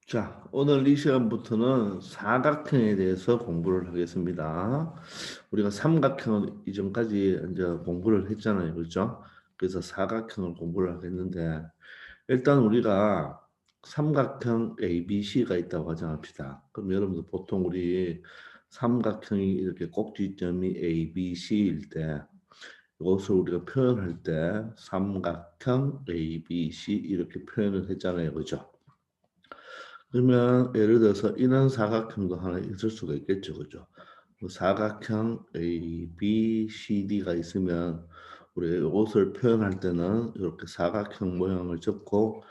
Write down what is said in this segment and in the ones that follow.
자, 오늘 이 시간부터는 사각형에 대해서 공부를 하겠습니다. 우리가 삼각형은 이전까지 이제 공부를 했잖아요. 그렇죠? 그래서 사각형을 공부를 하겠는데, 일단 우리가 삼각형 ABC가 있다고 가정합시다. 그럼 여러분들 보통 우리 삼각형이 이렇게 꼭지점이 ABC일 때, 이것을 우리가 표현할 때 삼각형 ABC 이렇게 표현을 했잖아요. 그죠? 그러면 예를 들어서 이런 사각형도 하나 있을 수가 있겠죠. 그죠? 뭐 사각형 A, B, C, D가 있으면 우리가 이것을 표현할 때는 이렇게 사각형 모양을 적고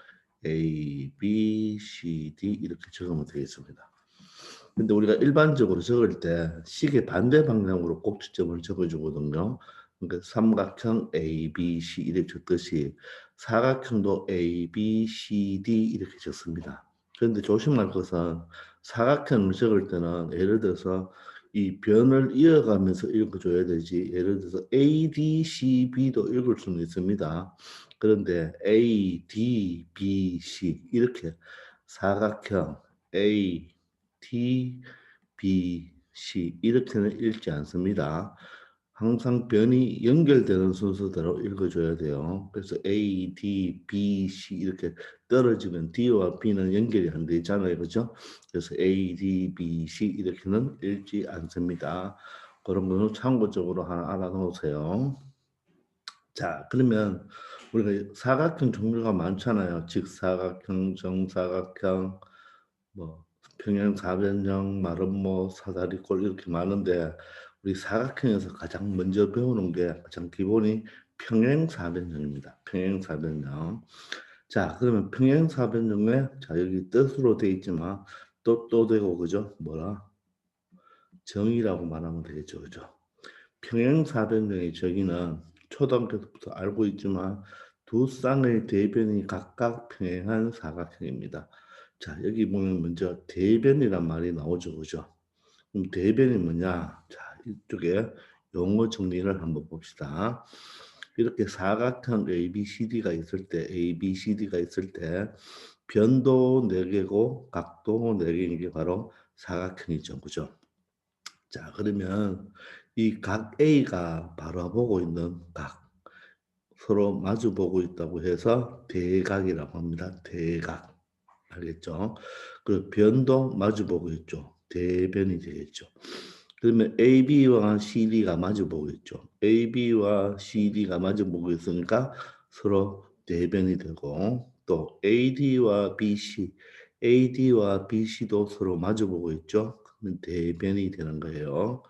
A, B, C, D 이렇게 적으면 되겠습니다. 근데 우리가 일반적으로 적을 때 식의 반대 방향으로 꼭지점을 적어주거든요. 그러니까 삼각형 A, B, C 이렇게 적듯이 사각형도 A, B, C, D 이렇게 적습니다. 그런데 조심할 것은 사각형을 적을 때는 예를 들어서 이 변을 이어가면서 읽어줘야 되지. 예를 들어서 A, D, C, B도 읽을 수는 있습니다. 그런데 A, D, B, C 이렇게 사각형 A, D, B, C 이렇게는 읽지 않습니다. 항상 변이 연결되는 순서대로 읽어줘야 돼요. 그래서 A, D, B, C 이렇게 떨어지면 D와 B는 연결이 안 되잖아요. 그죠? 그래서 A, D, B, C 이렇게는 읽지 않습니다. 그런 거는 참고적으로 하나 알아놓으세요. 자, 그러면 우리가 사각형 종류가 많잖아요. 직사각형, 정사각형, 뭐 평행사변형, 마름모, 사다리꼴 이렇게 많은데 우리 사각형에서 가장 먼저 배우는 게 가장 기본이 평행사변형입니다. 평행사변형. 자, 그러면 평행사변형에 자 여기 뜻으로 돼 있지만 또 되고 그죠? 뭐라? 정의라고 말하면 되겠죠, 그죠? 평행사변형의 정의는 초등학교 때부터 알고 있지만 두 쌍의 대변이 각각 평행한 사각형입니다. 자, 여기 보면 먼저 대변이란 말이 나오죠, 그죠? 그럼 대변이 뭐냐? 자, 이쪽에 용어 정리를 한번 봅시다. 이렇게 사각형 ABCD가 있을 때, ABCD가 있을 때 변도 4개고 각도 4개인 게 바로 사각형이죠, 그죠? 자, 그러면 이 각 A가 바라보고 있는 각, 서로 마주 보고 있다고 해서 대각이라고 합니다. 대각. 알겠죠? 그리고 변도 마주 보고 있죠. 대변이 되겠죠. 그러면 AB와 CD가 마주 보고 있죠. AB와 CD가 마주 보고 있으니까 서로 대변이 되고 또 AD와 BC, AD와 BC도 서로 마주 보고 있죠. 그러면 대변이 되는 거예요.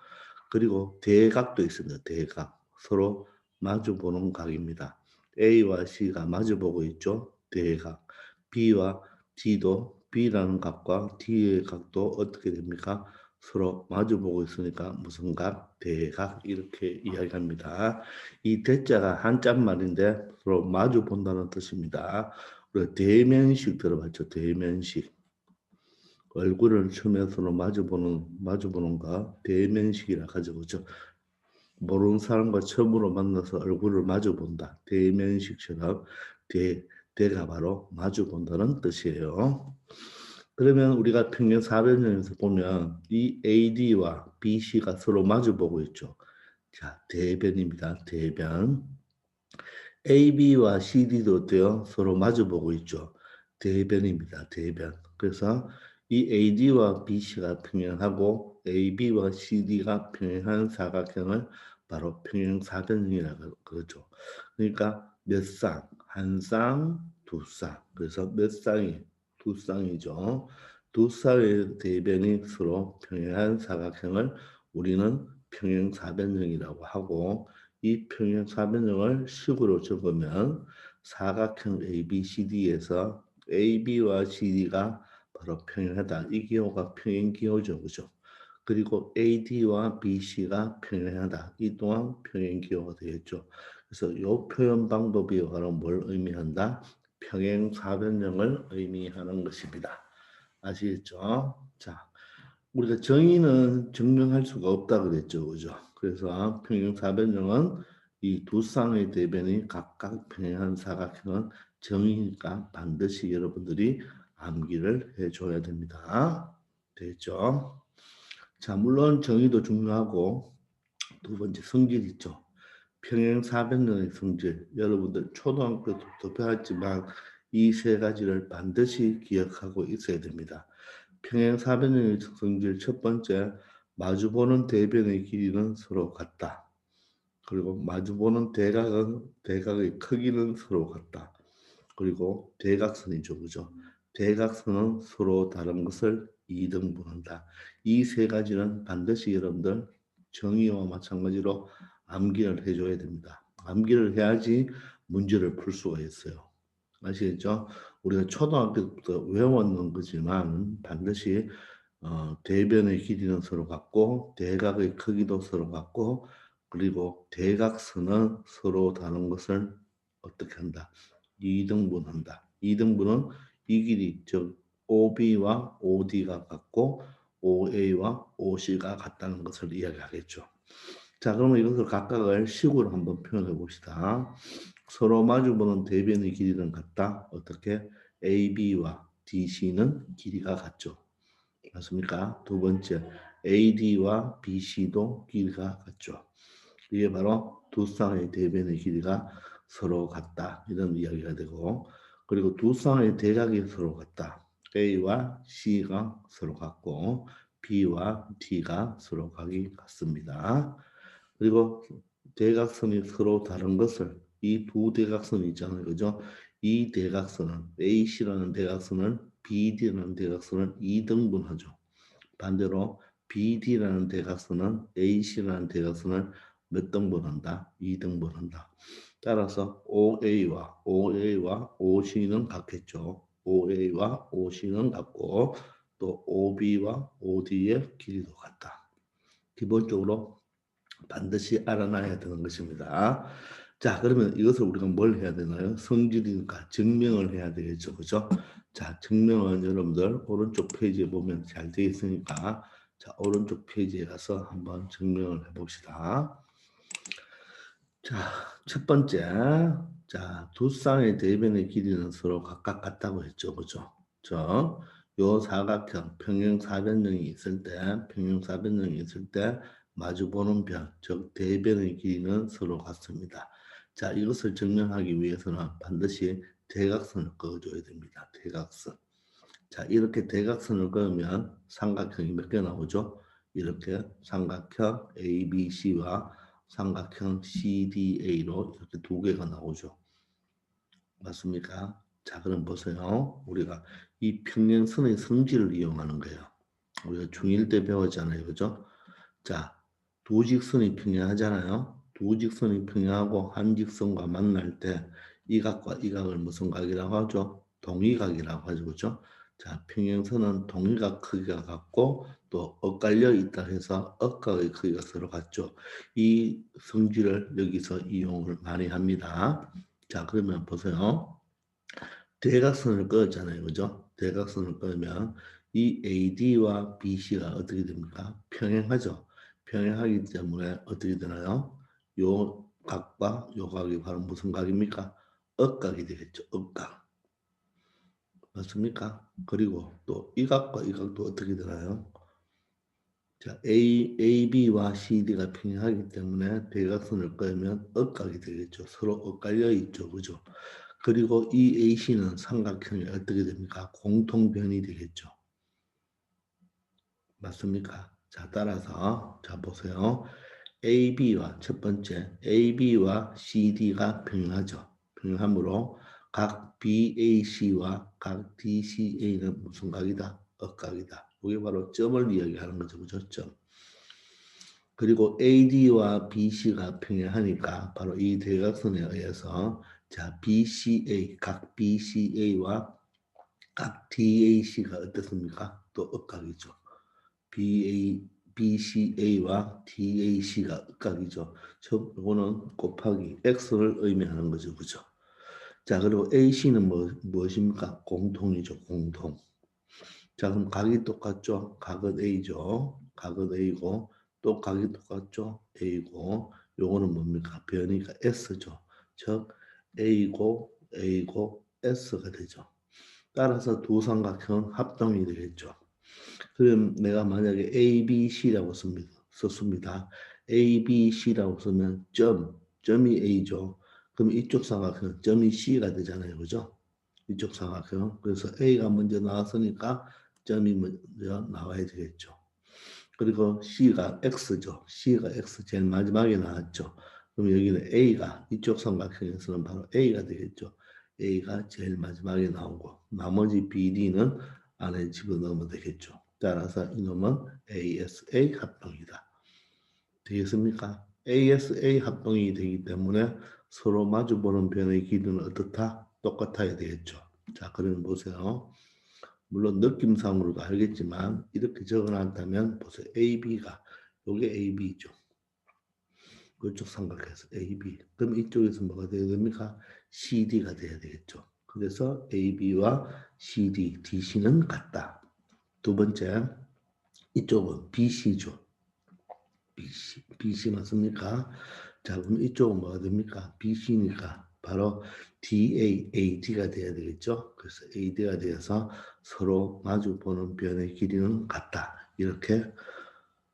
그리고 대각도 있습니다. 대각. 서로 마주 보는 각입니다. A와 C가 마주 보고 있죠. 대각. B와 D도 B라는 각과 D의 각도 어떻게 됩니까? 서로 마주 보고 있으니까 무슨 각? 대각 이렇게 이야기합니다. 이 대자가 한자말인데 서로 마주 본다는 뜻입니다. 우리가 대면식 들어봤죠? 대면식. 얼굴을 처음에 서로 마주 보는 거 대면식이라 하죠. 그죠? 모르는 사람과 처음으로 만나서 얼굴을 마주 본다. 대면식처럼 대가 바로 마주 본다는 뜻이에요. 그러면 우리가 평균 400년에서 보면 이 AD와 BC가 서로 마주 보고 있죠. 자, 대변입니다. 대변. AB와 CD도 어때요? 서로 마주 보고 있죠. 대변입니다. 대변. 그래서 이 AD와 BC가 평행하고 AB와 CD가 평행한 사각형을 바로 평행사변형이라고 그러죠. 그러니까 몇 쌍, 한 쌍, 두 쌍. 그래서 몇 쌍이 두 쌍이죠. 두 쌍의 대변이 서로 평행한 사각형을 우리는 평행사변형이라고 하고 이 평행사변형을 식으로 적으면 사각형 ABCD에서 AB와 CD가 바로 평행하다. 이 기호가 평행기호죠. 그죠? 그리고 AD와 BC가 평행하다. 이 또한 평행기호가 되겠죠. 그래서 이 표현 방법이 바로 뭘 의미한다? 평행사변형을 의미하는 것입니다. 아시겠죠? 자, 우리가 정의는 증명할 수가 없다 그랬죠. 그죠? 그래서 평행사변형은 이 두 쌍의 대변이 각각 평행한 사각형은 정의니까 반드시 여러분들이 암기를 해줘야 됩니다. 됐죠? 자, 물론 정의도 중요하고 두 번째 성질 있죠. 평행 400년의 성질. 여러분들 초등학교도 배웠지만 이 세 가지를 반드시 기억하고 있어야 됩니다. 평행 400년의 성질 첫 번째, 마주보는 대변의 길이는 서로 같다. 그리고 마주보는 대각의 크기는 서로 같다. 그리고 대각선이죠, 그죠? 대각선은 서로 다른 것을 이등분한다. 이 세 가지는 반드시 여러분들 정의와 마찬가지로 암기를 해줘야 됩니다. 암기를 해야지 문제를 풀 수가 있어요. 아시겠죠? 우리가 초등학교 때부터 외웠는 거지만 반드시 대변의 길이는 서로 같고 대각의 크기도 서로 같고 그리고 대각선은 서로 다른 것을 어떻게 한다? 이등분한다. 이등분은 이 길이 즉 OB와 OD가 같고 OA와 OC가 같다는 것을 이야기하겠죠. 자, 그러면 이것을 각각을 식으로 한번 표현해 봅시다. 서로 마주보는 대변의 길이는 같다. 어떻게? AB와 DC는 길이가 같죠. 맞습니까? 두 번째, AD와 BC도 길이가 같죠. 이게 바로 두 쌍의 대변의 길이가 서로 같다. 이런 이야기가 되고, 그리고 두 쌍의 대각이 서로 같다. A와 C가 서로 같고, B와 D가 서로 각이 같습니다. 그리고 대각선이 서로 다른 것을 이 두 대각선이 있잖아요. 그죠? 이 대각선은 AC라는 대각선을 BD라는 대각선을 이등분하죠. 반대로 BD라는 대각선은 AC라는 대각선을 몇 등분한다? 2등분한다. 따라서 OA와 OC는 같겠죠. OA와 OC는 같고 또 OB와 OD의 길이도 같다. 기본적으로 반드시 알아놔야 되는 것입니다. 자, 그러면 이것을 우리가 뭘 해야 되나요? 성질이니까 증명을 해야 되겠죠. 그죠? 자, 증명은 여러분들 오른쪽 페이지에 보면 잘 되어 있으니까 자, 오른쪽 페이지에 가서 한번 증명을 해봅시다. 자, 첫 번째. 자, 두 쌍의 대변의 길이는 서로 각각 같다고 했죠. 그죠? 요 사각형 평행 사변형이 있을 때, 평행 사변형이 있을 때 마주보는 변, 즉 대변의 길이는 서로 같습니다. 자, 이것을 증명하기 위해서는 반드시 대각선을 그어줘야 됩니다. 대각선. 자, 이렇게 대각선을 그으면 삼각형이 몇 개 나오죠? 이렇게 삼각형 ABC와 삼각형 CDA로 이렇게 두 개가 나오죠. 맞습니까? 자, 그럼 보세요. 우리가 이 평행선의 성질을 이용하는 거예요. 우리가 중1 때 배웠잖아요. 그죠? 자, 두 직선이 평행하잖아요. 두 직선이 평행하고 한 직선과 만날 때 이 각과 이 각을 무슨 각이라고 하죠? 동의각이라고 하죠. 그죠? 자, 평행선은 동의각 크기가 같고 또 엇갈려 있다 해서 엇각의 크기가 서로 같죠. 이 성질을 여기서 이용을 많이 합니다. 자, 그러면 보세요. 대각선을 그었잖아요. 그죠? 대각선을 그으면 이 AD와 BC가 어떻게 됩니까? 평행하죠. 평행하기 때문에 어떻게 되나요? 요 각과 요 각이 바로 무슨 각입니까? 억각이 되겠죠. 억각. 맞습니까? 그리고 또 이 각과 이 각도 어떻게 되나요? 자, AB와 CD가 평행하기 때문에 대각선을 그으면 억각이 되겠죠. 서로 엇갈려 있죠. 그죠? 그리고 이 AC는 삼각형이 어떻게 됩니까? 공통변이 되겠죠. 맞습니까? 자, 따라서 자 보세요. AB와 첫 번째 AB와 CD가 평행하죠. 평행하므로 각 BAC와 각 DCA는 무슨 각이다? 억각이다. 이게 바로 점을 이야기하는 거죠. 그죠? 점. 그리고 AD와 BC가 평행하니까 바로 이 대각선에 의해서 자 BCA 각 BCA와 각 DAC가 어떻습니까? 또 억각이죠. BCA와 DAC가 억각이죠. 즉 이거는 곱하기 X를 의미하는 거죠. 그죠? 자 그리고 AC는 무엇입니까? 공통이죠. 공통. 자, 그럼 각이 똑같죠? 각은 A죠. 각은 A고 또 각이 똑같죠? A고 요거는 뭡니까? 변이가 S죠. 즉 A고 A고 S가 되죠. 따라서 두 삼각형 합동이 되겠죠. 그럼 내가 만약에 ABC라고 썼습니다. ABC라고 쓰면 점이 A죠. 그럼 이쪽 삼각형 점이 C가 되잖아요. 그죠? 이쪽 삼각형. 그래서 A가 먼저 나왔으니까 점이 먼저 나와야 되겠죠. 그리고 C가 X죠. C가 X 제일 마지막에 나왔죠. 그럼 여기는 A가 이쪽 삼각형에서는 바로 A가 되겠죠. A가 제일 마지막에 나오고 나머지 BD는 안에 집어넣으면 되겠죠. 따라서 이놈은 ASA 합동이다. 되겠습니까? ASA 합동이 되기 때문에 서로 마주보는 변의 길이는 어떻다? 똑같아야 되겠죠. 자, 그러면 보세요. 물론 느낌상으로도 알겠지만 이렇게 적어놨다면 보세요. AB가 이게 AB죠. 이쪽 삼각해서 AB. 그럼 이쪽에서 뭐가 돼야 됩니까? CD가 돼야 되겠죠. 그래서 AB와 CD, DC는 같다. 두 번째, 이쪽은 BC죠. BC 맞습니까? 자, 그럼 이쪽은 뭐가 됩니까? BC니까 바로 DAAD가 돼야 되겠죠. 그래서 AD가 되어서 서로 마주 보는 변의 길이는 같다. 이렇게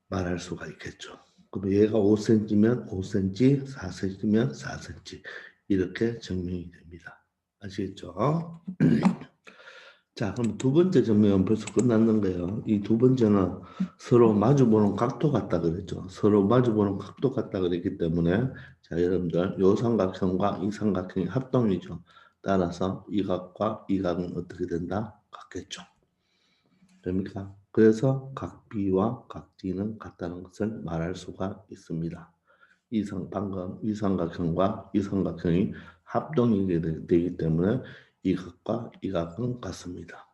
말할 수가 있겠죠. 그럼 얘가 5cm면 5cm, 4cm면 4cm 이렇게 증명이 됩니다. 아시겠죠? 자, 그럼 두 번째 증명은 벌써 끝났는 거예요. 이 두 번째는 서로 마주보는 각도 같다 그랬죠. 서로 마주보는 각도 같다 그랬기 때문에 자, 여러분들 요 삼각형과 이 삼각형이 합동이죠. 따라서 이 각과 이 각은 어떻게 된다? 같겠죠. 됩니까? 그래서 각 B와 각 D는 같다는 것을 말할 수가 있습니다. 방금 이 삼각형과 이 삼각형이 합동이 되기 때문에 이 각과 이 각은 같습니다.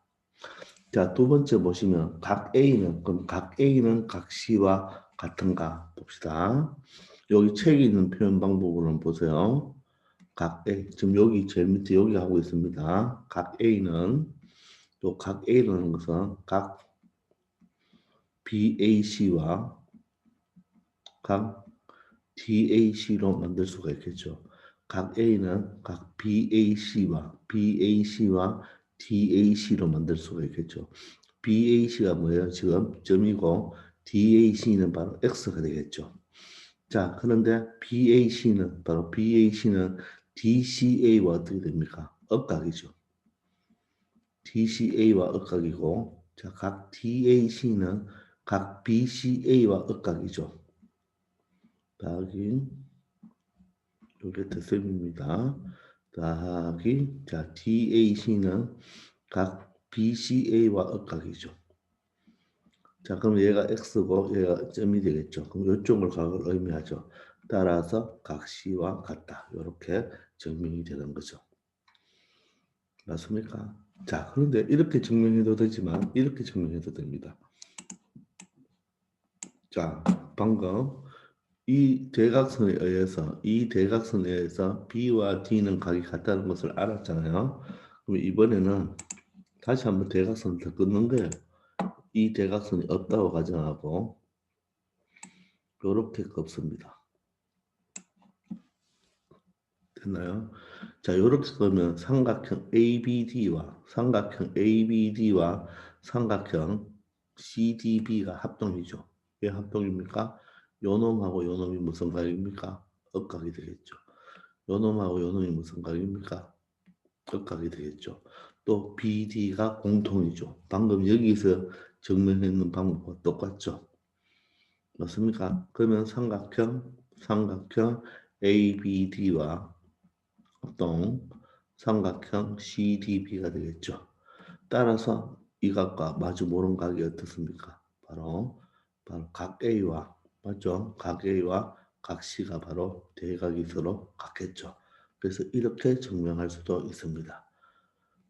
자, 두 번째 보시면 각 A는 그럼 각 A는 각 C와 같은가 봅시다. 여기 책에 있는 표현 방법으로 보세요. 각 A 지금 여기 제일 밑에 여기 하고 있습니다. 각 A는 또 각 A라는 것은 각 BAC와 각 DAC로 만들 수가 있겠죠. 각 A는 각 BAC와 DAC로 만들 수가 있겠죠. BAC가 뭐예요? 지금 점이고 DAC는 바로 X가 되겠죠. 자, 그런데 BAC는 DCA와 어떻게 됩니까? 억각이죠. DCA와 억각이고 자, 각 DAC는 각 BCA와 억각이죠. 더하기 이게 대셈입니다. 더하기 자 DAC는 각 BCA와 억각이죠. 자 그럼 얘가 x고 얘가 점이 되겠죠. 그럼 이쪽을 각을 의미하죠. 따라서 각 C와 같다. 이렇게 증명이 되는 거죠. 맞습니까? 자 그런데 이렇게 증명해도 되지만 이렇게 증명해도 됩니다. 자 방금 이 대각선에 의해서 B와 D는 각이 같다는 것을 알았잖아요. 그럼 이번에는 다시 한번 대각선을 더 끊는 거예요. 이 대각선이 없다고 가정하고 이렇게 꺾습니다. 됐나요? 자, 이렇게 그러면 삼각형 ABD와 삼각형 CDB가 합동이죠. 왜 합동입니까? 요 놈하고 요 놈이 무슨 각입니까? 억각이 되겠죠. 요 놈하고 요 놈이 무슨 각입니까? 억각이 되겠죠. 또 BD가 공통이죠. 방금 여기서 증명했는 방법과 똑같죠. 맞습니까? 그러면 삼각형 ABD와 합동 삼각형 CDB가 되겠죠. 따라서 이 각과 마주 보는 각이 어떻습니까? 바로 각 A와 맞죠? 각 A와 각 C가 바로 대각이 서로 같겠죠. 그래서 이렇게 증명할 수도 있습니다.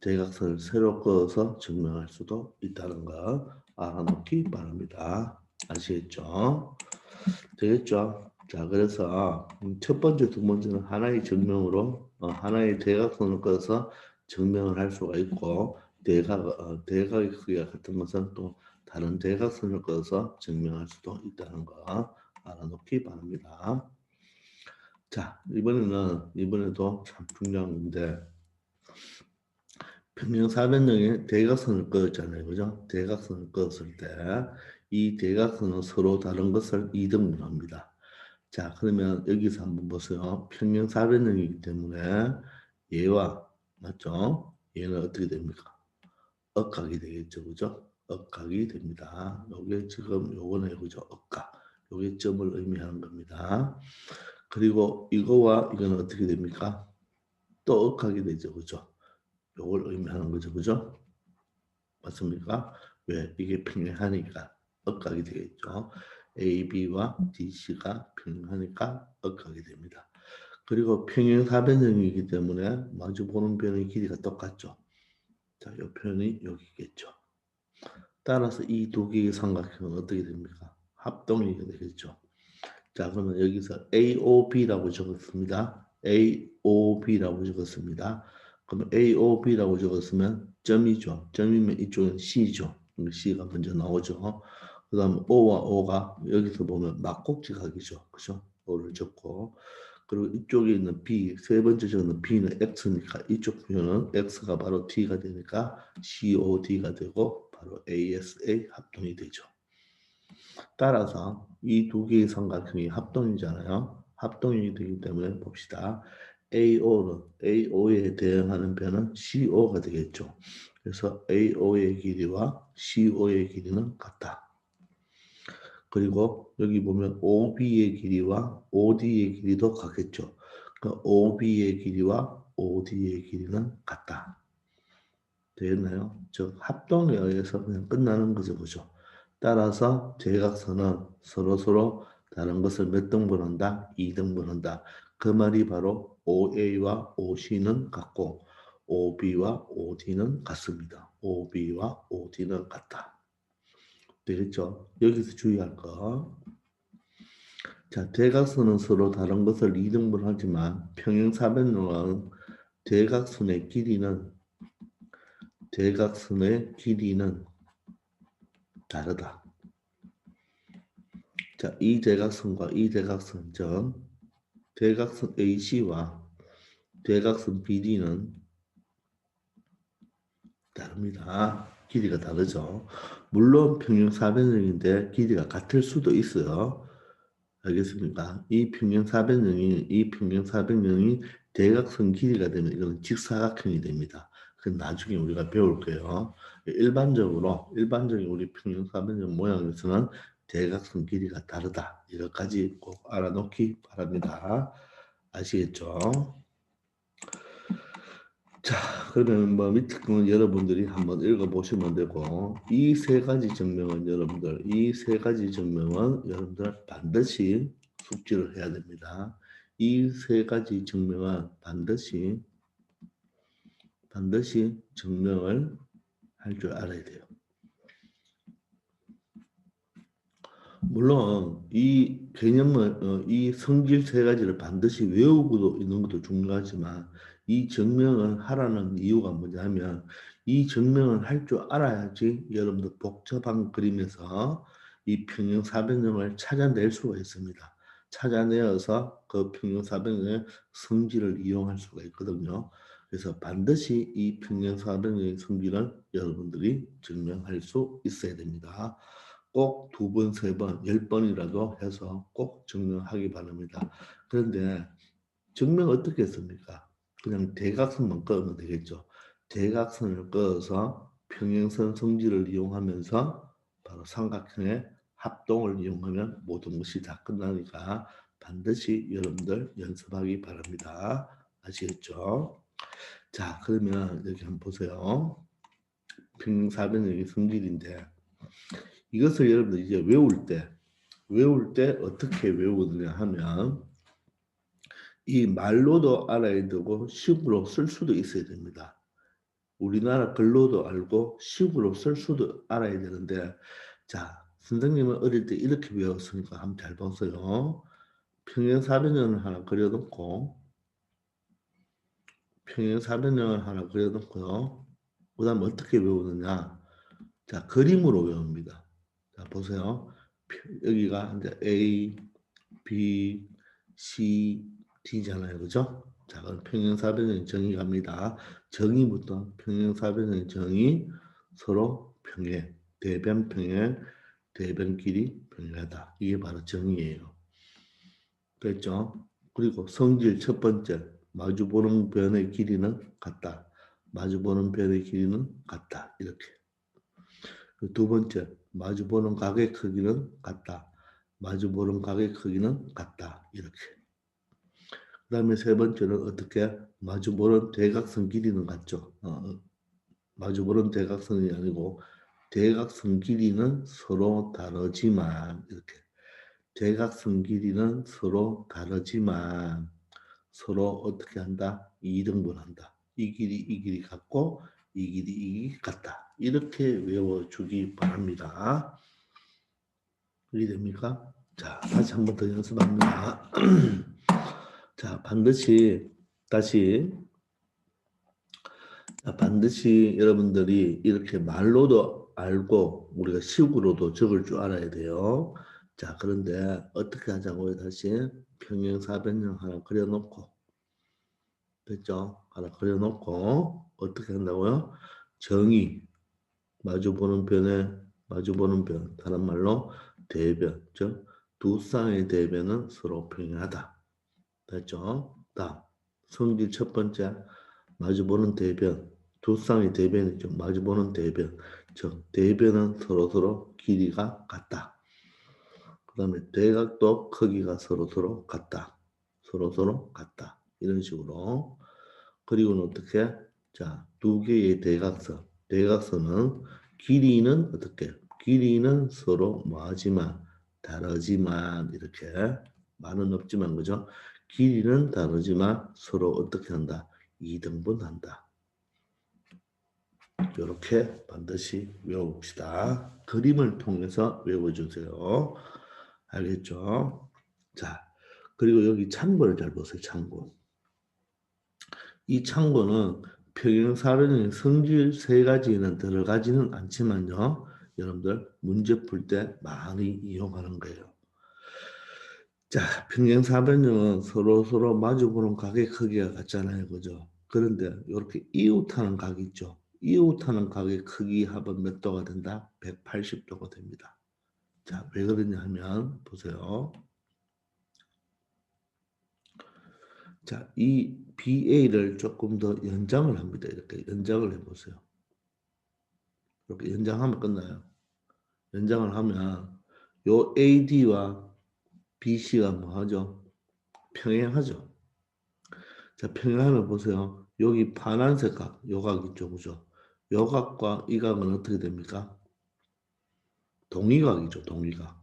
대각선을 새로 그어서 증명할 수도 있다는 거 알아놓기 바랍니다. 아시겠죠? 되겠죠? 자, 그래서 첫 번째, 두 번째는 하나의 증명으로 하나의 대각선을 그어서 증명을 할 수가 있고 대각의 크기가 같은 것은 또 다른 대각선을 그어서 증명할 수도 있다는 거 알아놓기 바랍니다. 자, 이번에도 참 중요한 건데 평행사변형에 대각선을 그었잖아요. 그죠? 대각선을 그었을 때 이 대각선은 서로 다른 것을 이등분합니다. 자, 그러면 여기서 한번 보세요. 평행사변형이기 때문에 얘와 맞죠? 얘는 어떻게 됩니까? 억각이 되겠죠. 그죠? 억각이 됩니다. 요게 지금 요거는 그죠? 억각. 요게 점을 의미하는 겁니다. 그리고 이거와 이거는 어떻게 됩니까? 또 억각이 되죠. 그죠? 요걸 의미하는 거죠. 그죠? 맞습니까? 왜? 이게 평행하니까 억각이 되겠죠. AB와 DC가 평행하니까 억각이 됩니다. 그리고 평행사변형이기 때문에 마주보는 변의 길이가 똑같죠. 자, 이 표현이 여기겠죠. 따라서 이 두 개의 삼각형은 어떻게 됩니까? 합동이 되겠죠. 자, 그러면 여기서 AOB라고 적었습니다. AOB라고 적었습니다. 그러면 AOB라고 적었으면 점이죠. 점이면 이쪽은 C죠. C가 먼저 나오죠. 그 다음 O와 O가 여기서 보면 막곡지각이죠. 그죠? O를 적고 그리고 이쪽에 있는 B, 세 번째 적는 B는 X니까 이쪽 표현은 X가 바로 T가 되니까 COD가 되고 바로 ASA 합동이 되죠. 따라서 이 두 개의 삼각형이 합동이잖아요. 합동이 되기 때문에 봅시다. AO에 대응하는 변은 CO가 되겠죠. 그래서 AO의 길이와 CO의 길이는 같다. 그리고 여기 보면 OB의 길이와 OD의 길이도 같겠죠. 그러니까 OB의 길이와 OD의 길이는 같다. 되겠나요? 즉 합동에 의해서 그냥 끝나는 거죠, 그죠? 따라서 대각선은 서로 다른 것을 몇 등분한다? 2등분한다. 그 말이 바로 OA와 OC는 같고 OB와 OD는 같습니다. OB와 OD는 같다. 되겠죠? 여기서 주의할 거. 자, 대각선은 서로 다른 것을 2등분하지만 평행사변형은 대각선의 길이는 다르다. 자, 이 대각선과 이 대각선, 즉 대각선 AC와 대각선 BD는 다릅니다. 길이가 다르죠. 물론 평행사변형인데 길이가 같을 수도 있어요. 알겠습니까? 이 평행사변형이 대각선 길이가 되면 이건 직사각형이 됩니다. 그 나중에 우리가 배울 거예요. 일반적인 우리 평행사변형 모양에서는 대각선 길이가 다르다. 이것까지 꼭 알아놓기 바랍니다. 아시겠죠? 자, 그러면 뭐 밑에 거는 여러분들이 한번 읽어보시면 되고 이 세 가지 증명은 여러분들 반드시 숙지를 해야 됩니다. 이 세 가지 증명은 반드시 증명을 할 줄 알아야 돼요. 물론 이 개념을 이 성질 세 가지를 반드시 외우고도 있는 것도 중요하지만 이 증명을 하라는 이유가 뭐냐면 이 증명을 할 줄 알아야지 여러분들 복잡한 그림에서 이 평형사변형을 찾아낼 수가 있습니다. 찾아내어서 그 평형사변형의 성질을 이용할 수가 있거든요. 그래서 반드시 이 평형사변형의 성질을 여러분들이 증명할 수 있어야 됩니다. 꼭 두 번, 세 번, 10번이라도 해서 꼭 증명하기 바랍니다. 그런데 증명 어떻게 했습니까? 그냥 대각선만 그으면 되겠죠. 대각선을 그어서 평행선 성질을 이용하면서 바로 삼각형의 합동을 이용하면 모든 것이 다 끝나니까 반드시 여러분들 연습하기 바랍니다. 아시겠죠? 자, 그러면 여기 한번 보세요. 평행사변형의 성질인데 이것을 여러분들 이제 외울 때 어떻게 외우느냐 하면 이 말로도 알아야 되고 식으로 쓸 수도 있어야 됩니다. 우리나라 글로도 알고 식으로 쓸 수도 알아야 되는데 자 선생님은 어릴 때 이렇게 배웠으니까 한번 잘 보세요. 평행사변형을 하나 그려놓고 그 다음 어떻게 외우느냐 자 그림으로 외웁니다. 자 보세요. 여기가 이제 A, B, C, D잖아요. 그죠? 자, 그럼 평행사변형 정의 갑니다. 정의부터 평행사변형의 정의 서로 평행, 대변 평행, 대변 길이 평행하다. 이게 바로 정의예요. 됐죠? 그리고 성질 첫 번째, 마주보는 변의 길이는 같다. 마주보는 변의 길이는 같다. 이렇게. 두 번째, 마주보는 각의 크기는 같다. 마주보는 각의 크기는 같다. 이렇게. 그 다음에 세 번째는 어떻게? 마주보는 대각선 길이는 같죠. 마주보는 대각선이 아니고 대각선 길이는 서로 다르지만 이렇게. 대각선 길이는 서로 다르지만 서로 어떻게 한다? 이등분한다. 이 길이 같고 이 길이 같다. 이렇게 외워주기 바랍니다. 이해됩니까? 자, 다시 한 번 더 연습합니다. 자, 반드시 여러분들이 이렇게 말로도 알고 우리가 식으로도 적을 줄 알아야 돼요. 자, 그런데 어떻게 하자고요? 다시 평행사변형 하나 그려놓고 됐죠? 하나 그려놓고 어떻게 한다고요? 정의 마주보는 변 다른 말로 대변 즉 두 쌍의 대변은 서로 평행하다. 됐죠? 다음 성질 첫 번째 마주보는 대변 두 쌍의 대변이죠. 마주보는 대변 즉 대변은 서로 길이가 같다. 그 다음에 대각도 크기가 서로 같다. 서로 같다. 이런 식으로 그리고는 어떻게? 자, 두 개의 대각선. 대각선은 길이는 어떻게? 길이는 서로 뭐하지만 다르지만 이렇게 많은 없지만 그죠? 길이는 다르지만 서로 어떻게 한다? 이등분한다. 이렇게 반드시 외워봅시다. 그림을 통해서 외워주세요. 알겠죠? 자, 그리고 여기 참고를 잘 보세요. 참고. 이 참고는 평행사변형의 성질 세 가지에는 들어가지는 않지만요. 여러분들 문제 풀 때 많이 이용하는 거예요. 자, 평행사변형은 서로 마주보는 각의 크기가 같잖아요. 그죠? 그런데 이렇게 이웃하는 각이 있죠. 이웃하는 각의 크기 합은 몇 도가 된다? 180도가 됩니다. 자, 왜 그러냐 하면 보세요. 자, 이 BA를 조금 더 연장을 합니다. 이렇게 연장을 해보세요. 이렇게 연장하면 끝나요. 연장을 하면 요 AD와 BC가 뭐하죠? 평행하죠. 자, 평행하면 보세요. 여기 파란색 각, 요 각 있죠, 그죠? 요 각과 이 각은 어떻게 됩니까? 동의각이죠, 동의각.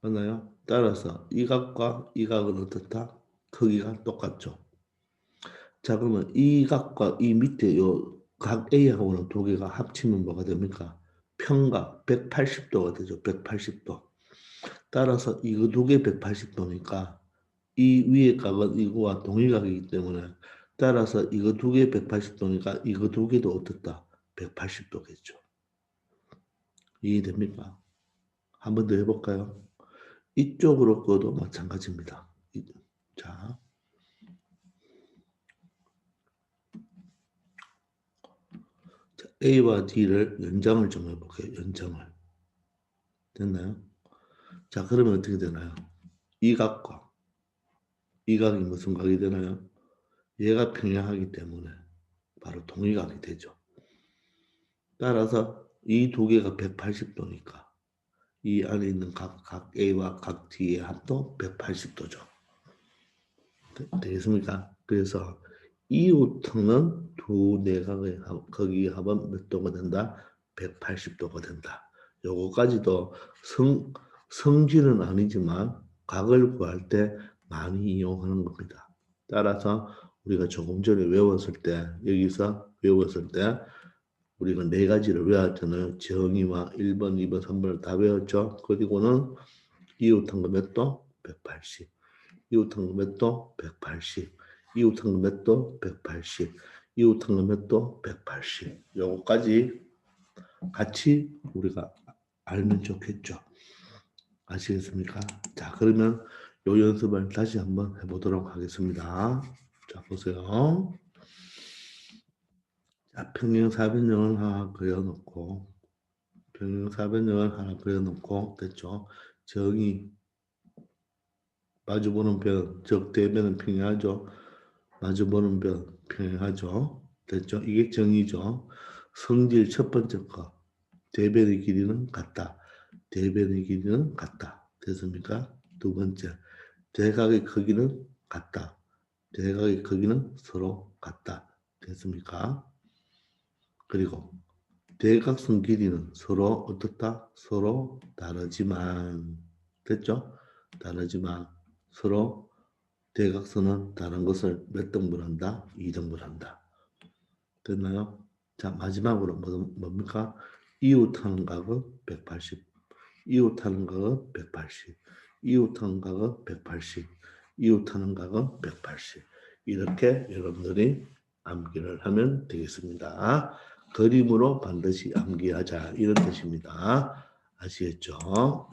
맞나요? 따라서 이 각과 이 각은 어떻다? 크기가 똑같죠. 자, 그러면 이 각과 이 밑에 요 각 A하고는 두 개가 합치면 뭐가 됩니까? 평각 180도가 되죠. 180도. 따라서 이거 두 개 180도니까 이 위의 각은 이거와 동일각이기 때문에 따라서 이거 두 개 180도니까 이거 두 개도 어떻다? 180도겠죠. 이해됩니까? 한 번 더 해볼까요? 이쪽으로 꺼도 마찬가지입니다. 자, A와 D를 연장을 좀 해볼게요. 연장을. 됐나요? 자, 그러면 어떻게 되나요? 이 각과 이 각이 무슨 각이 되나요? 얘가 평행하기 때문에 바로 동일각이 되죠. 따라서 이 두 개가 180도니까 이 안에 있는 각 A와 각 D의 합도 180도죠. 되겠습니까? 그래서 이웃턱은 두 내각의 거기 합은 몇 도가 된다? 180도가 된다. 요거까지도 성질은 아니지만 각을 구할 때 많이 이용하는 겁니다. 따라서 우리가 조금 전에 외웠을 때 여기서 외웠을 때 우리가 네 가지를 외웠잖아요. 정의와 1번, 2번, 3번을 다 외웠죠. 그리고는 이웃한 거 몇 도? 180. 이웃한 거 몇 도? 180. 이웃한 거 몇 도? 180. 이웃한 거 몇 도? 180. 요거까지 같이 우리가 알면 좋겠죠. 아시겠습니까? 자, 그러면 요 연습을 다시 한번 해보도록 하겠습니다. 자, 보세요. 자, 평행사변형을 하나 그려놓고, 평행사변형을 하나 그려놓고, 됐죠? 정의, 마주보는 변, 즉 대변은 평행하죠. 마주보는 변 평행하죠. 됐죠? 이게 정의죠. 성질 첫 번째 거. 대변의 길이는 같다. 대변의 길이는 같다. 됐습니까? 두 번째. 대각의 크기는 같다. 대각의 크기는 서로 같다. 됐습니까? 그리고 대각선 길이는 서로 어떻다? 서로 다르지만 됐죠? 다르지만 서로 대각선은 다른 것을 몇 등분한다? 2등분한다. 됐나요? 자, 마지막으로 뭡니까? 이웃하는 각은 180, 이웃하는 각은 180, 이웃하는 각은 180, 이웃하는 각은 180. 이렇게 여러분들이 암기를 하면 되겠습니다. 그림으로 반드시 암기하자 이런 뜻입니다. 아시겠죠?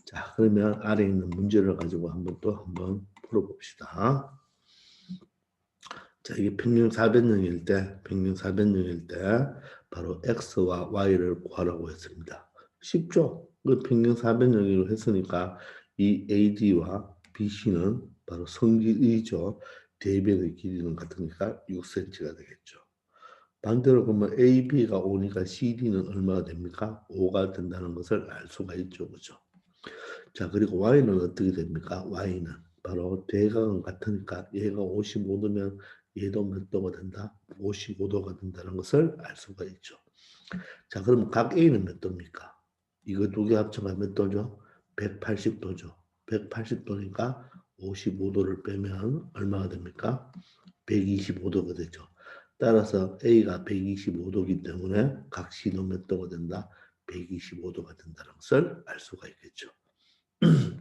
자, 그러면 아래 있는 문제를 가지고 한번 풀어봅시다. 자, 이게 평균 400명일 때, 평균 400명일 때 바로 x와 y를 구하라고 했습니다. 쉽죠? 그 평균 400명으로 했으니까 이 AD와 BC는 바로 성질이죠. 대변의 길이는 같으니까 6cm가 되겠죠. 반대로 보면 AB가 5니까 CD는 얼마가 됩니까? 5가 된다는 것을 알 수가 있죠. 그죠? 자, 그리고 y는 어떻게 됩니까? y는 바로 대각은 같으니까 얘가 55도면 얘도 몇 도가 된다? 55도가 된다는 것을 알 수가 있죠. 자, 그럼 각 A는 몇 도입니까? 이거 두 개 합쳐가 몇 도죠? 180도죠. 180도니까 55도를 빼면 얼마가 됩니까? 125도가 되죠. 따라서 A가 125도이기 때문에 각 C도 몇 도가 된다? 125도가 된다는 것을 알 수가 있겠죠.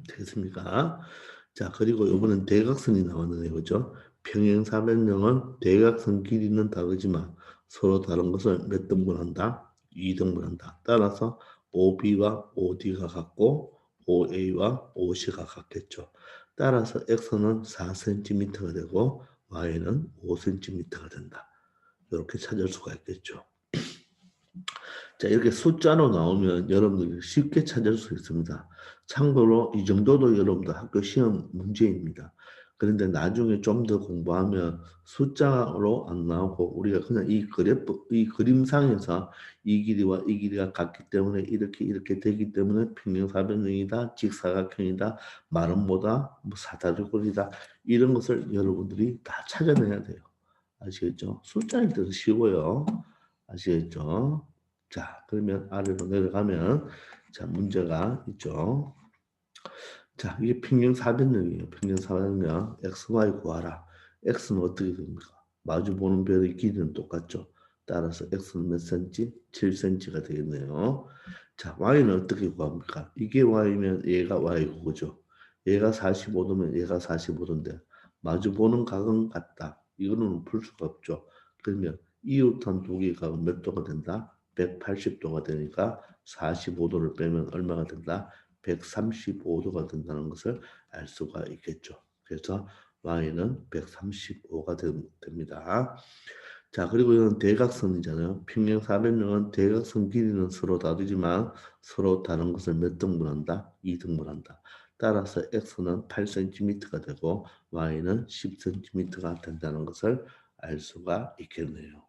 되겠습니까? 자, 그리고 이번엔 대각선이 나왔는데, 그죠? 평행사변형은 대각선 길이는 다르지만 서로 다른 것을 몇 등분한다? 2등분한다. 따라서 OB와 OD가 같고 OA와 OC가 같겠죠. 따라서 X는 4cm가 되고 Y는 5cm가 된다. 이렇게 찾을 수가 있겠죠. 자, 이렇게 숫자로 나오면 여러분들이 쉽게 찾을 수 있습니다. 참고로 이 정도도 여러분들 학교 시험 문제입니다. 그런데 나중에 좀 더 공부하면 숫자로 안 나오고 우리가 그냥 이 그래프, 이 그림상에서 이 길이와 이 길이가 같기 때문에 이렇게 되기 때문에 평행사변형이다, 직사각형이다, 마름모다, 뭐 사다리꼴이다 이런 것을 여러분들이 다 찾아내야 돼요. 아시겠죠? 숫자일 때도 쉬워요. 아시겠죠? 자, 그러면 아래로 내려가면 자, 문제가 있죠. 자, 이게 평균 400명이에요. 평균 400명. x, y 구하라. x는 어떻게 됩니까? 마주 보는 별의 길이는 똑같죠. 따라서 x는 몇 cm? 7cm가 되겠네요. 자, y는 어떻게 구합니까? 이게 y면 얘가 y고, 그죠? 얘가 45도면 얘가 45도인데 마주 보는 각은 같다. 이거는 풀 수가 없죠. 그러면 이웃한 두 개의 각은 몇 도가 된다? 180도가 되니까 45도를 빼면 얼마가 된다? 135도가 된다는 것을 알 수가 있겠죠. 그래서 y는 135가 됩니다. 자, 그리고 이건 대각선이잖아요. 평행 사변형은 대각선 길이는 서로 다르지만 서로 다른 것을 몇 등분한다? 2등분한다. 따라서 x는 8cm가 되고 y는 10cm가 된다는 것을 알 수가 있겠네요.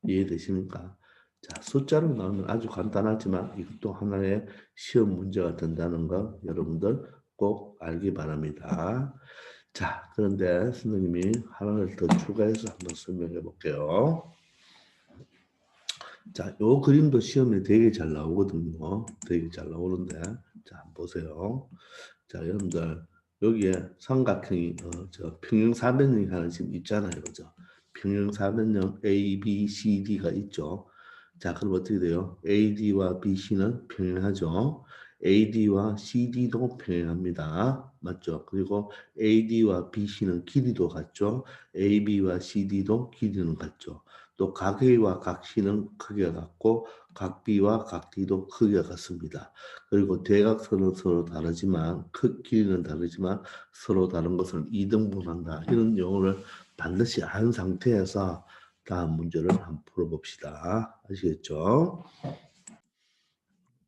이해되십니까? 자, 숫자로 나오면 아주 간단하지만 이것도 하나의 시험 문제가 된다는 거 여러분들 꼭 알기 바랍니다. 자, 그런데 선생님이 하나를 더 추가해서 한번 설명해 볼게요. 자, 요 그림도 시험에 되게 잘 나오거든요. 되게 잘 나오는데, 자, 한번 보세요. 자, 여러분들 여기에 삼각형이 저 평행사변형이 하나 지금 있잖아요, 그죠? 평행사변형 A, B, C, D가 있죠. 자, 그럼 어떻게 돼요? AD와 BC는 평행하죠. AD와 CD도 평행합니다. 맞죠? 그리고 AD와 BC는 길이도 같죠. AB와 CD도 길이는 같죠. 또 각 A와 각 C는 크기가 같고 각 B와 각 D도 크기가 같습니다. 그리고 대각선은 서로 다르지만 길이는 다르지만 서로 다른 것을 2등분한다. 이런 용어를 반드시 안 상태에서 다음 문제를 한번 풀어봅시다. 아시겠죠?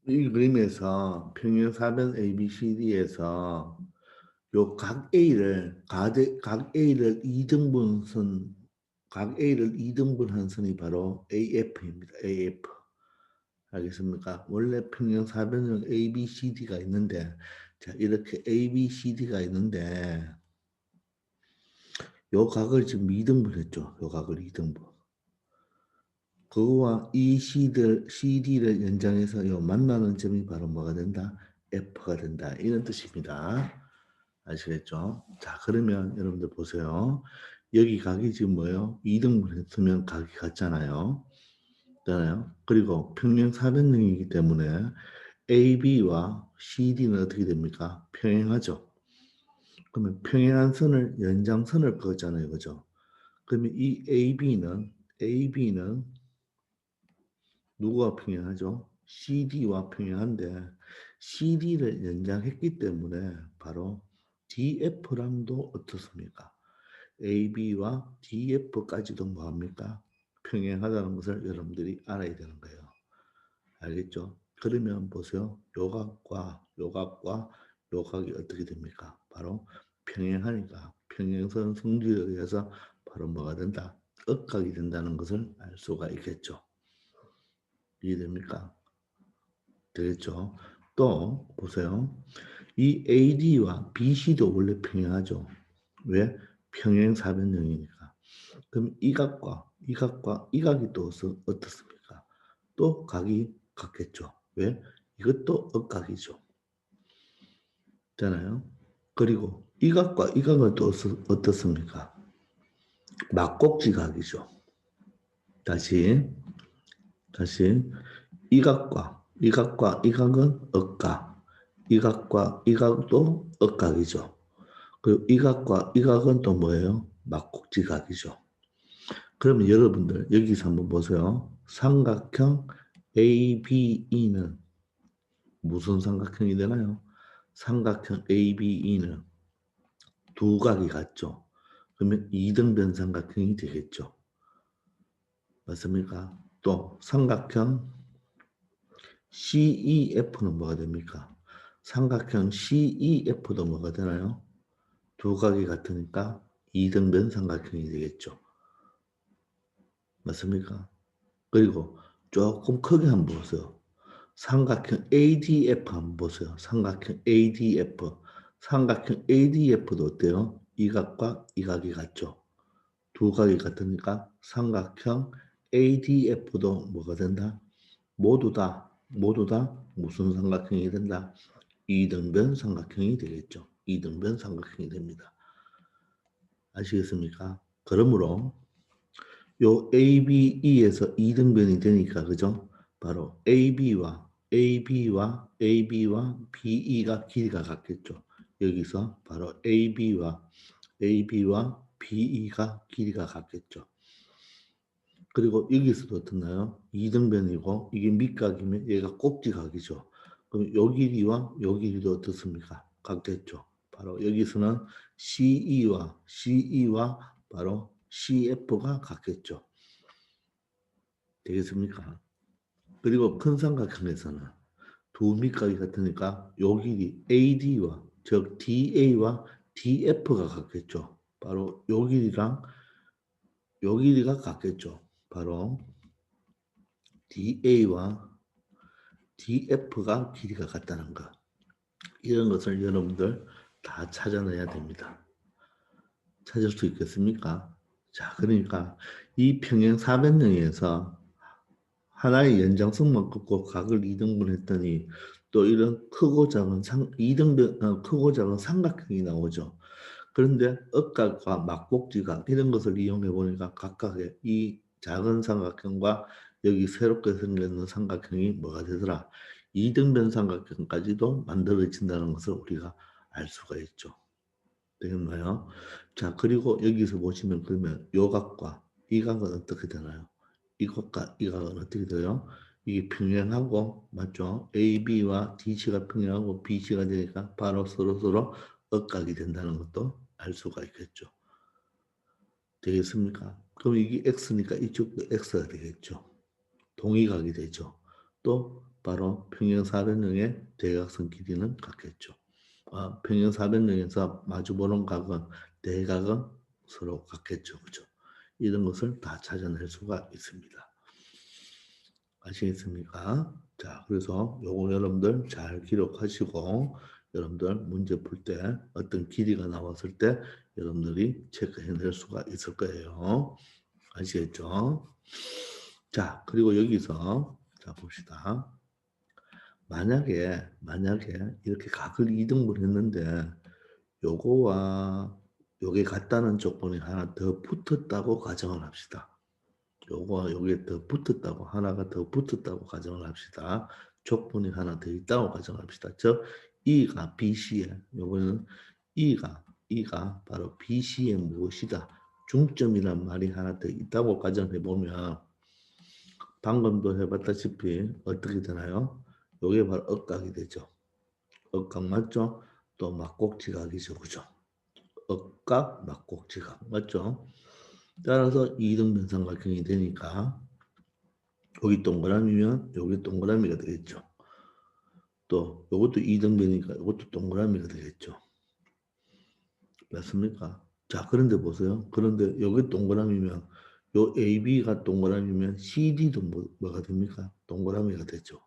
이 그림에서 평행사변 ABCD에서 요 각 A를 2등분선 각 A를 2등분한 선이 바로 AF입니다. AF. 알겠습니까? 원래 평행사변은 ABCD가 있는데 자, 이렇게 ABCD가 있는데 요 각을 지금 2등분했죠. 요 각을 2등분. 그거와 이 CD를 연장해서 요 만나는 점이 바로 뭐가 된다? F가 된다. 이런 뜻입니다. 아시겠죠? 자, 그러면 여러분들 보세요. 여기 각이 지금 뭐예요? 2등분 했으면 각이 같잖아요. 있잖아요. 그리고 평행사변형이기 때문에 AB와 CD는 어떻게 됩니까? 평행하죠. 그러면 평행한 선을 연장선을 그었잖아요. 그죠? 그러면 이 AB는 누구와 평행하죠? CD와 평행한데 CD를 연장했기 때문에 바로 DF랑도 어떻습니까? AB와 DF까지도 뭐합니까? 평행하다는 것을 여러분들이 알아야 되는 거예요. 알겠죠? 그러면 보세요. 요각과 요각이 어떻게 됩니까? 바로 평행하니까 평행선 성질에 의해서 바로 뭐가 된다? 억각이 된다는 것을 알 수가 있겠죠. 이해됩니까? 되겠죠? 또 보세요. 이 AD와 BC도 원래 평행하죠. 왜? 평행사변형이니까. 그럼 이 각이 또 어떻습니까? 또 각이 같겠죠. 왜? 이것도 억각이죠. 있잖아요. 그리고 이 각과 이 각은 또 어떻습니까? 막곡지각이죠. 다시 이 각과 이 각은 억각, 이 각과 이 각도 억각이죠. 그리고 이 각과 이 각은 또 뭐예요? 막곡지각이죠. 그러면 여러분들 여기서 한번 보세요. 삼각형 ABE는 무슨 삼각형이 되나요? 삼각형 ABE는 두 각이 같죠. 그러면 이등변 삼각형이 되겠죠. 맞습니까? 또 삼각형 CEF는 뭐가 됩니까? 삼각형 CEF도 뭐가 되나요? 두 각이 같으니까 이등변 삼각형이 되겠죠. 맞습니까? 그리고 조금 크게 한번 보세요. 삼각형 ADF 한번 보세요. 삼각형 ADF. 삼각형 ADF도 어때요? 이 각과 이 각이 같죠. 두 각이 같으니까 삼각형 ADF도 뭐가 된다? 모두 다 무슨 삼각형이 된다? 이등변 삼각형이 되겠죠. 이등변 삼각형이 됩니다. 아시겠습니까? 그러므로 요 ABE에서 이등변이 되니까 그죠? 바로 AB와 BE가 길이가 같겠죠. 여기서 바로 AB와 BE가 길이가 같겠죠. 그리고 여기서도 어떻나요? 이등변이고 이게 밑각이면 얘가 꼭지각이죠. 그럼 요 길이와 요 길이도 어떻습니까? 같겠죠. 바로 여기서는 CE와 바로 CF가 같겠죠. 되겠습니까? 그리고 큰 삼각형에서는 두 밑각이 같으니까 요 길이 AD와 즉 DA와 DF가 같겠죠. 바로 요 길이랑 요 길이가 같겠죠. 바로 DA와 DF가 길이가 같다는 것. 이런 것을 여러분들 다 찾아내야 됩니다. 찾을 수 있겠습니까? 자, 그러니까 이 평행사변형에서 하나의 연장선만 긋고 각을 이등분했더니 또 이런 크고 작은 크고 작은 삼각형이 나오죠. 그런데 억각과 막곡지각 이런 것을 이용해 보니까 각각의 이 작은 삼각형과 여기 새롭게 생기는 삼각형이 뭐가 되더라? 이등변 삼각형까지도 만들어진다는 것을 우리가 알 수가 있죠. 되겠나요? 자, 그리고 여기서 보시면 그러면 요 각과 이 각은 어떻게 되나요? 이것과 이각은 어떻게 돼요? 이게 평행하고 맞죠? AB와 DC가 평행하고 BC가 되니까 바로 서로 억각이 된다는 것도 알 수가 있겠죠. 되겠습니까? 그럼 이게 X니까 이쪽도 X가 되겠죠. 동의각이 되죠. 또 바로 평행사변형의 대각선 길이는 같겠죠. 평행사변형에서 마주보는 각은 대각은 서로 같겠죠. 그죠? 이런 것을 다 찾아낼 수가 있습니다. 아시겠습니까? 자, 그래서 요거 여러분들 잘 기록하시고 여러분들 문제 풀 때 어떤 길이가 나왔을 때 여러분들이 체크해낼 수가 있을 거예요. 아시겠죠? 자, 그리고 여기서 자 봅시다. 만약에 이렇게 각을 2등분 했는데 요거와 요게 같다는 조건이 하나 더 붙었다고 가정을 합시다. 요거와 요게 더 붙었다고 하나가 더 붙었다고 가정을 합시다. 조건이 하나 더 있다고 가정합시다. 즉 E가 BC에 요거는 E가 바로 BC에 무엇이다. 중점이란 말이 하나 더 있다고 가정해 보면 방금도 해봤다시피 어떻게 되나요? 요게 바로 억각이 되죠. 억각 맞죠? 또 막곡지각이죠. 그죠? 억각, 막곡지각 맞죠? 따라서 이등변 삼각형이 되니까 여기 동그라미면 여기 동그라미가 되겠죠. 또 이것도 이등변이니까 이것도 동그라미가 되겠죠. 맞습니까? 자, 그런데 보세요. 그런데 여기 동그라미면 요 AB가 동그라미면 CD도 뭐가 됩니까? 동그라미가 되죠.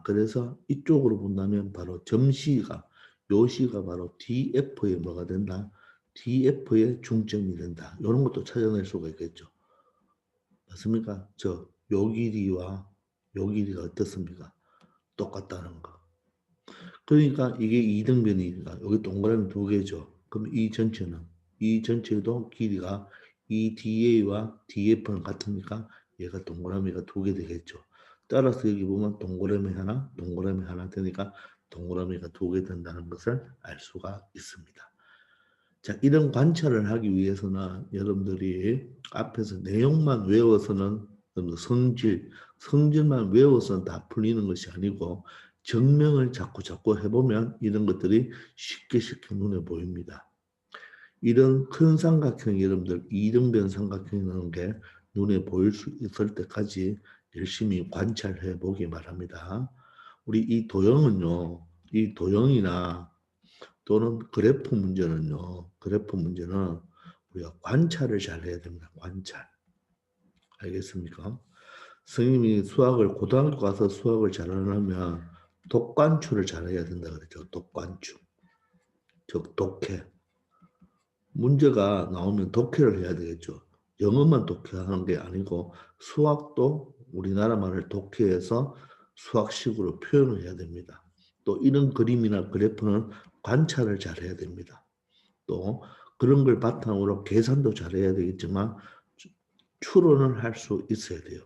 그래서 이쪽으로 본다면 바로 점C가 요 C가 바로 DF의 뭐가 된다? DF의 중점이 된다. 이런 것도 찾아낼 수가 있겠죠. 맞습니까? 요 길이와 요 길이가 어떻습니까? 똑같다는 거. 그러니까 이게 이등변이니까 여기 동그라미 두 개죠. 그럼 이 전체도 길이가 이 DA와 DF는 같으니까 얘가 동그라미가 두 개 되겠죠. 따라서 여기 보면 동그라미 하나 되니까 동그라미가 두 개 된다는 것을 알 수가 있습니다. 자, 이런 관찰을 하기 위해서는 여러분들이 앞에서 내용만 외워서는 성질만 외워서는 다 풀리는 것이 아니고 증명을 자꾸 해보면 이런 것들이 쉽게 눈에 보입니다. 이런 큰 삼각형 여러분들 이등변 삼각형이라는 게 눈에 보일 수 있을 때까지 열심히 관찰해 보기 바랍니다. 우리 이 도형은요, 이 도형이나 또는 그래프 문제는요. 그래프 문제는 우리가 관찰을 잘 해야 됩니다. 관찰. 알겠습니까? 선생님이 고등학교 가서 수학을 잘하려면 독관추를 잘해야 된다 그랬죠. 독관추. 즉 독해. 문제가 나오면 독해를 해야 되겠죠. 영어만 독해하는 게 아니고 수학도 우리나라 말을 독해해서 수학식으로 표현을 해야 됩니다. 또 이런 그림이나 그래프는 관찰을 잘해야 됩니다. 또 그런 걸 바탕으로 계산도 잘해야 되겠지만 추론을 할 수 있어야 돼요.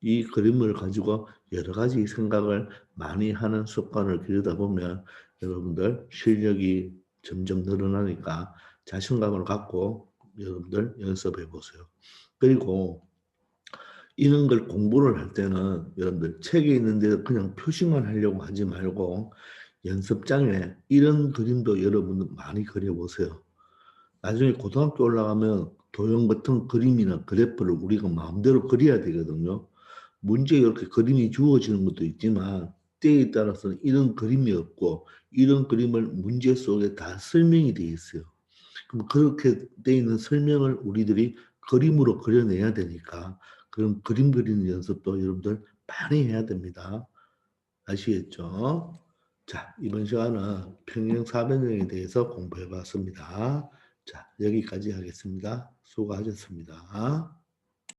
이 그림을 가지고 여러 가지 생각을 많이 하는 습관을 기르다 보면 여러분들 실력이 점점 늘어나니까 자신감을 갖고 여러분들 연습해 보세요. 그리고 이런 걸 공부를 할 때는 여러분들 책에 있는 데 그냥 표시만 하려고 하지 말고 연습장에 이런 그림도 여러분들 많이 그려보세요. 나중에 고등학교 올라가면 도형 같은 그림이나 그래프를 우리가 마음대로 그려야 되거든요. 문제에 이렇게 그림이 주어지는 것도 있지만 때에 따라서는 이런 그림이 없고 이런 그림을 문제 속에 다 설명이 되어 있어요. 그럼 그렇게 되어 있는 설명을 우리들이 그림으로 그려내야 되니까 그런 그림 그리는 연습도 여러분들 많이 해야 됩니다. 아시겠죠? 자, 이번 시간은 평행사변형에 대해서 공부해 봤습니다. 자, 여기까지 하겠습니다. 수고하셨습니다.